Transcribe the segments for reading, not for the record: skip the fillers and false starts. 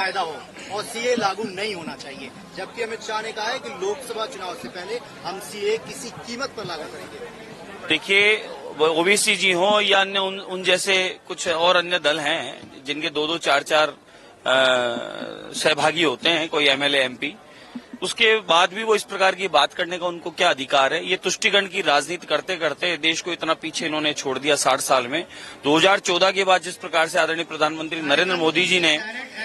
फायदा हो और सीए लागू नहीं होना चाहिए। जबकि अमित शाह ने कहा है कि लोकसभा चुनाव से पहले हम सीए किसी कीमत पर लागू करेंगे। देखिए, ओबीसी जी हो या अन्य उन जैसे कुछ और अन्य दल हैं जिनके 2-2, 4-4 सहभागी होते हैं, कोई एमएलए एमपी, उसके बाद भी वो इस प्रकार की बात करने का उनको क्या अधिकार है। ये तुष्टिकरण की राजनीति करते करते देश को इतना पीछे इन्होंने छोड़ दिया 60 साल में। 2014 के बाद जिस प्रकार से आदरणीय प्रधानमंत्री नरेंद्र मोदी जी ने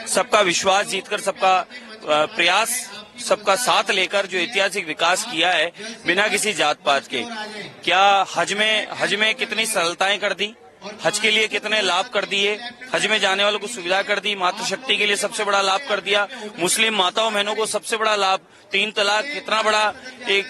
सबका विश्वास जीतकर, सबका प्रयास, सबका साथ लेकर जो ऐतिहासिक विकास किया है बिना किसी जात पात के, क्या हज में कितनी सरलताएं कर दी, हज के लिए कितने लाभ कर दिए, हज में जाने वालों को सुविधा कर दी, मातृशक्ति के लिए सबसे बड़ा लाभ कर दिया, मुस्लिम माताओं बहनों को सबसे बड़ा लाभ, 3 तलाक, कितना बड़ा एक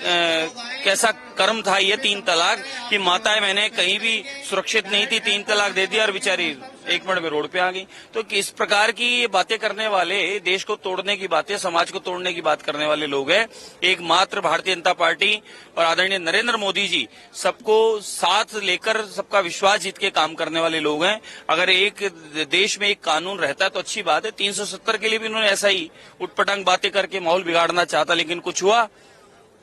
कैसा कर्म था ये 3 तलाक कि माताएं बहनें कहीं भी सुरक्षित नहीं थी, 3 तलाक दे दिया और बेचारी 1 मिनट में रोड पे आ गई। तो किस प्रकार की ये बातें करने वाले, देश को तोड़ने की बातें, समाज को तोड़ने की बात करने वाले लोग हैं। एकमात्र भारतीय जनता पार्टी और आदरणीय नरेंद्र मोदी जी सबको साथ लेकर सबका विश्वास जीत के काम करने वाले लोग हैं। अगर एक देश में एक कानून रहता है तो अच्छी बात है। 370 के लिए भी उन्होंने ऐसा ही उटपटांग बातें करके माहौल बिगाड़ना चाहता, लेकिन कुछ हुआ,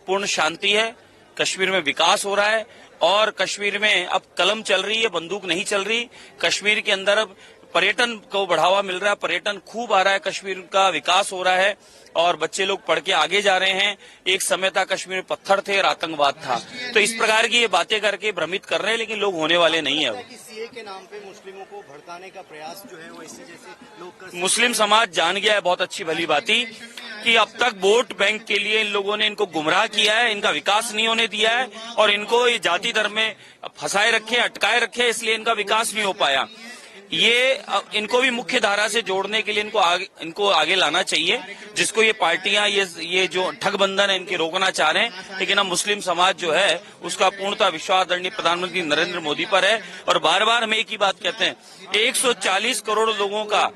पूर्ण शांति है, कश्मीर में विकास हो रहा है और कश्मीर में अब कलम चल रही है, बंदूक नहीं चल रही। कश्मीर के अंदर अब पर्यटन को बढ़ावा मिल रहा है, पर्यटन खूब आ रहा है, कश्मीर का विकास हो रहा है और बच्चे लोग पढ़ के आगे जा रहे हैं। एक समय था कश्मीर में पत्थर थे और आतंकवाद था। तो इस प्रकार की ये बातें करके भ्रमित कर रहे हैं, लेकिन लोग होने वाले नहीं है। अब सीए के नाम पे मुस्लिमों को भड़काने का प्रयास जो है वो इसी जैसे लोग मुस्लिम समाज जान गया है, बहुत अच्छी भली बाती, कि अब तक वोट बैंक के लिए इन लोगों ने इनको गुमराह किया है, इनका विकास नहीं होने दिया है और इनको ये जाति धर्म में फंसाए रखे, अटकाए रखे, इसलिए इनका विकास नहीं हो पाया। ये इनको भी मुख्य धारा से जोड़ने के लिए इनको आगे लाना चाहिए, जिसको ये पार्टियां, ये जो ठगबंधन है इनके रोकना चाह रहे हैं। लेकिन अब मुस्लिम समाज जो है उसका पूर्णतः विश्वास आदरणीय प्रधानमंत्री नरेंद्र मोदी पर है और बार बार हम एक ही बात कहते हैं, 140 करोड़ लोगों का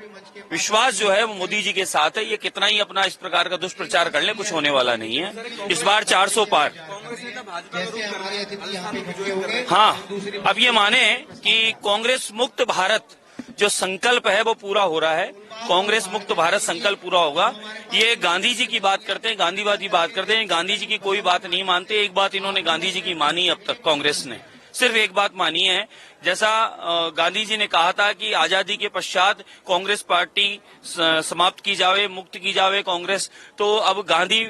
विश्वास जो है वो मोदी जी के साथ है। ये कितना ही अपना इस प्रकार का दुष्प्रचार कर ले, कुछ होने वाला नहीं है। इस बार 400 पार। हाँ, अब ये माने कि कांग्रेस मुक्त भारत जो संकल्प है वो पूरा हो रहा है, कांग्रेस मुक्त भारत संकल्प पूरा होगा। ये गांधी जी की बात करते हैं, गांधीवादी बात करते हैं, गांधी जी की कोई बात नहीं मानते। एक बात इन्होंने गांधी जी की मानी अब तक, कांग्रेस ने सिर्फ एक बात मानी है, जैसा गांधी जी ने कहा था कि आजादी के पश्चात कांग्रेस पार्टी समाप्त की जावे, मुक्त की जावे कांग्रेस। तो अब गांधी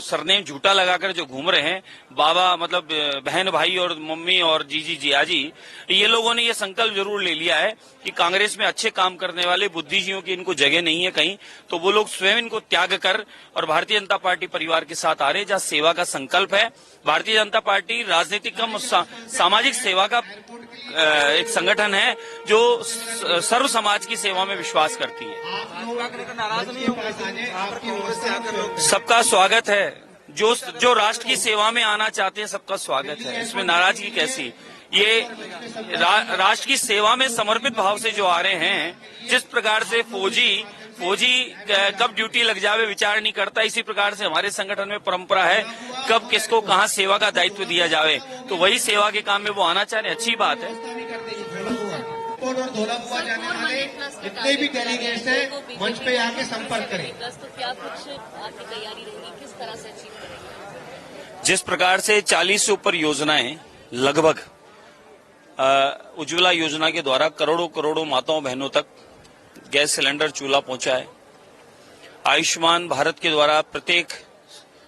सरनेम झूठा लगाकर जो घूम रहे हैं, बाबा मतलब बहन भाई और मम्मी और जीजी जियाजी, ये लोगों ने ये संकल्प जरूर ले लिया है कि कांग्रेस में अच्छे काम करने वाले बुद्धिजीवियों की इनको जगह नहीं है कहीं, तो वो लोग स्वयं इनको त्याग कर और भारतीय जनता पार्टी परिवार के साथ आ रहे, जहाँ सेवा का संकल्प है। भारतीय जनता पार्टी राजनीतिक कम सामाजिक सेवा का एक संगठन है जो सर्व समाज की सेवा में विश्वास करती है। सबका स्वागत है, जो राष्ट्र की सेवा में आना चाहते हैं सबका स्वागत है, इसमें नाराजगी कैसी। ये राष्ट्र की सेवा में समर्पित भाव से जो आ रहे हैं, जिस प्रकार से फौजी कब ड्यूटी लग जावे विचार नहीं करता, इसी प्रकार से हमारे संगठन में परंपरा है कब किसको कहाँ सेवा का दायित्व दिया जावे, तो वही सेवा के काम में वो आना चाह रहे, अच्छी बात है। जितने भी डेलीगेट्स हैं मंच पे आके संपर्क करें। तो क्या कुछ आपकी तैयारी रहेगी, किस तरह से अचीव करेंगे? जिस प्रकार से 40 से ऊपर योजनाएं लगभग उज्ज्वला योजना के द्वारा करोड़ों माताओं बहनों तक गैस सिलेंडर चूल्हा पहुंचा है। आयुष्मान भारत के द्वारा प्रत्येक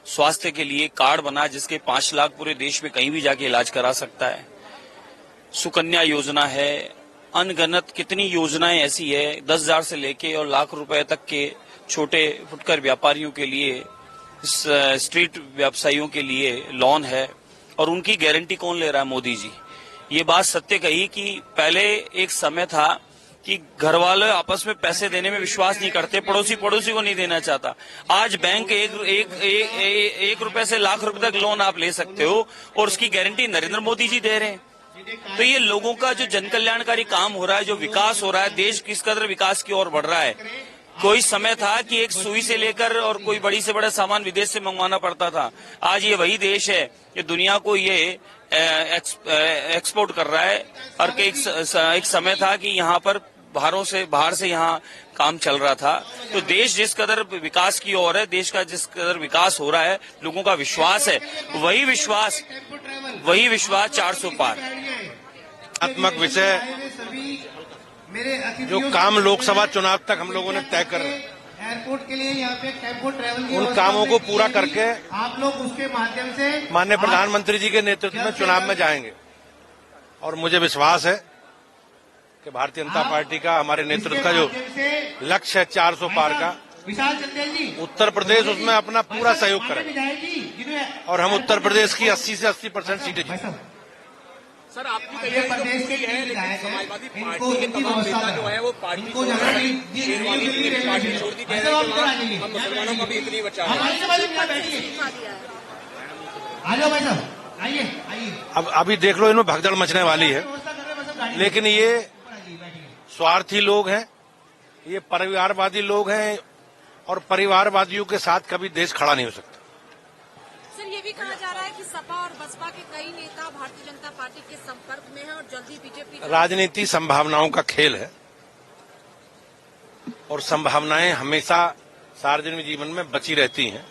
स्वास्थ्य के लिए कार्ड बना जिसके 5 लाख पूरे देश में कहीं भी जाके इलाज करा सकता है। सुकन्या योजना है, अनगनत कितनी योजनाएं ऐसी है, 10,000 से लेके और लाख रुपए तक के छोटे फुटकर व्यापारियों के लिए, स्ट्रीट व्यवसायियों के लिए लोन है और उनकी गारंटी कौन ले रहा है? मोदी जी। ये बात सत्य कही कि पहले एक समय था कि घर वाले आपस में पैसे देने में विश्वास नहीं करते, पड़ोसी को नहीं देना चाहता। आज बैंक एक रुपए से लाख रुपए तक लोन आप ले सकते हो और उसकी गारंटी नरेंद्र मोदी जी दे रहे हैं। तो ये लोगों का जो जन कल्याणकारी काम हो रहा है, जो विकास हो रहा है, देश किस कदर विकास की ओर बढ़ रहा है। कोई समय था कि एक सुई से लेकर और कोई बड़ी से बड़ा सामान विदेश से मंगवाना पड़ता था। आज ये वही देश है कि दुनिया को ये एक्सपोर्ट कर रहा है। और एक समय था कि यहाँ पर बाहर से यहाँ काम चल रहा था। तो देश जिस कदर विकास की ओर है, देश का जिस कदर विकास हो रहा है, लोगों का विश्वास है, वही विश्वास 400 पार। आत्मक विषय जो काम लोकसभा चुनाव तक हम लोगों ने तय कर एयरपोर्ट के लिए यहाँ पे टेम्पो ट्रैवल उन कामों को पूरा करके आप लोग उसके माध्यम से माननीय प्रधानमंत्री जी के नेतृत्व में चुनाव में जाएंगे। और मुझे विश्वास है कि भारतीय जनता पार्टी का, हमारे नेतृत्व का जो लक्ष्य है 400 पार का, विशाल चंदेल जी उत्तर प्रदेश उसमें अपना पूरा सहयोग करेगा और हम उत्तर प्रदेश की 80 से 80% सीटें जीतेंगे। सर, आपकी तैयारी प्रदेश के समाजवादी पार्टी के तमाम नेता जो है वो पार्टी शेरवानी पार्टी छोड़ दी, कह रहे हैं हम मुसलमानों का भी इतनी बचा है। आ जाओ भाई साहब, आइए आइए। अब अभी देख लो, इनमें भगदड़ मचने वाली है, लेकिन ये स्वार्थी लोग हैं, ये परिवारवादी लोग हैं और परिवारवादियों के साथ कभी देश खड़ा नहीं हो सकता। सर, ये भी कहा जा रहा है कि सपा और बसपा के कई नेता भारतीय जनता पार्टी के संपर्क में हैं और जल्दी बीजेपी। राजनीति संभावनाओं का खेल है और संभावनाएं हमेशा सार्वजनिक जीवन में बची रहती हैं।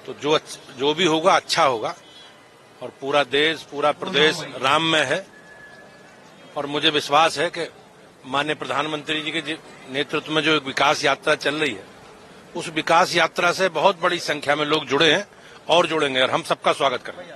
तो जो भी होगा अच्छा होगा और पूरा देश, पूरा प्रदेश राममय है। और मुझे विश्वास है कि माननीय प्रधानमंत्री जी के नेतृत्व में जो एक विकास यात्रा चल रही है, उस विकास यात्रा से बहुत बड़ी संख्या में लोग जुड़े हैं और जुड़ेंगे और हम सबका स्वागत कर रहे हैं।